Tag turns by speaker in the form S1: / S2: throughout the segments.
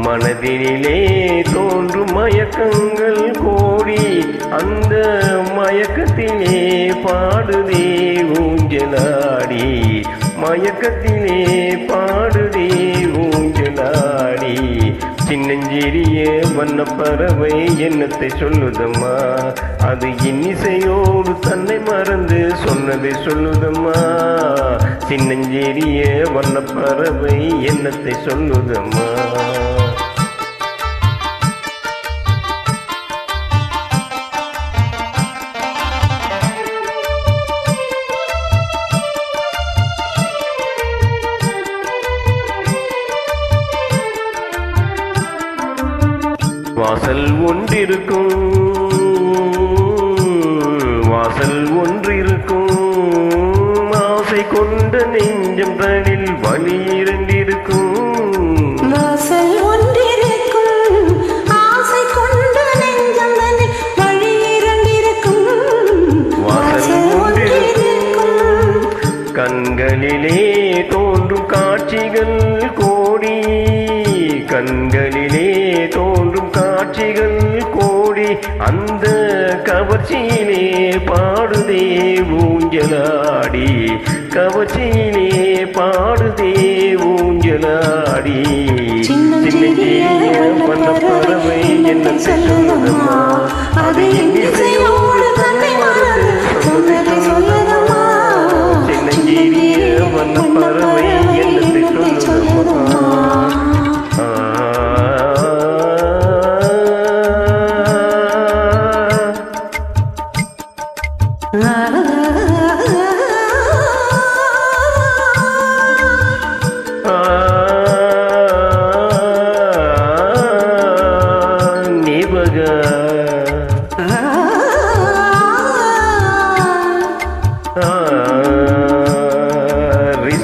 S1: மனதினிலே தோன்றும் மயக்கங்கள் கோடி, அந்த மயக்கத்திலே பாடுதே ஊஞ்சலாடி, மயக்கத்திலே பாடுதே ஊஞ்சலாடி. சின்னஞ்சிறிய வண்ணப்பறவை என்னத்தை சொல்லுதம்மா, அது இன்னிசையோடு தன்னை மறந்து சொன்னதை சொல்லுதம்மா. சின்னஞ்சிறிய வண்ணப்பறவை என்னத்தை சொல்லுதம்மா. வாசல் ஒன்றிருக்கும், வாசல் ஒன்றிருக்கும், ஆசை கொண்ட நெஞ்சம் தனில் வழி இரண்டிருக்கும்.
S2: வாசல் ஒன்றிருக்கும், ஆசை கொண்ட நெஞ்சம் தனில் வழி இரண்டிருக்கும்.
S1: வாசல் ஒன்றிருக்கும், கண்களிலே தோன்றும் காட்சிகள் கோடி, கண்களிலே தோன்றும் காட்சிகள் கோடி, அந்த கவர்ச்சியிலே பாடுதே ஊஞ்சலாடி, கவர்ச்சியிலே பாடுதே ஊஞ்சலாடி. சின்னஞ்சிறிய வண்ணப்பறவை என்னத்தை சொல்லுதம்மா, அது இன்னிசையோடு தன்னை மறந்து சொன்னதை சொல்லுதம்மா. சின்னஞ்சிறிய வண்ணப்பறவை என்னத்தை சொல்லுதம்மா.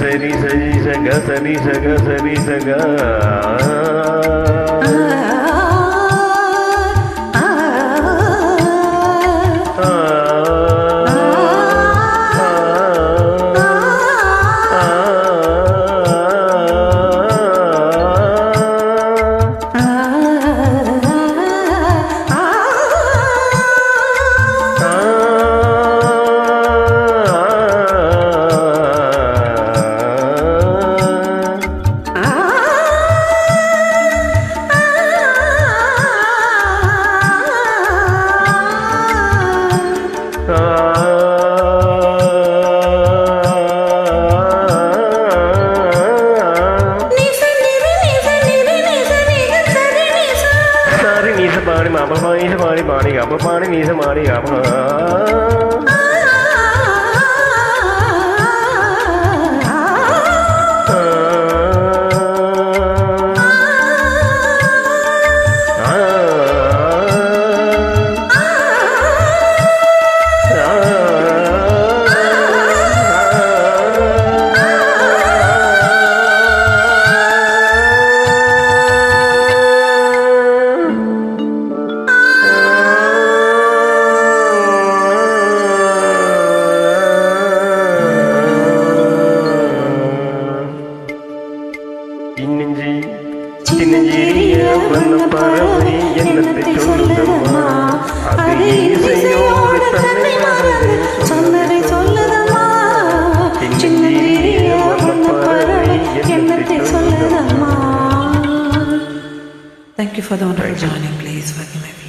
S1: Sari sari saga sari saga sari saga. Bari mama bari bari bari apa bari ni semari apa. சின்னஞ்சிறிய வண்ணப்பறவை என்னத்தை சொல்லுதம்மா, அது இசையோடு தன்னை மறந்து சொன்னதை சொல்லுதம்மா. சின்னஞ்சிறிய வண்ணப்பறவை என்னத்தை சொல்லுதம்மா.
S2: Thank you for the wonderful joining. Please forgive me.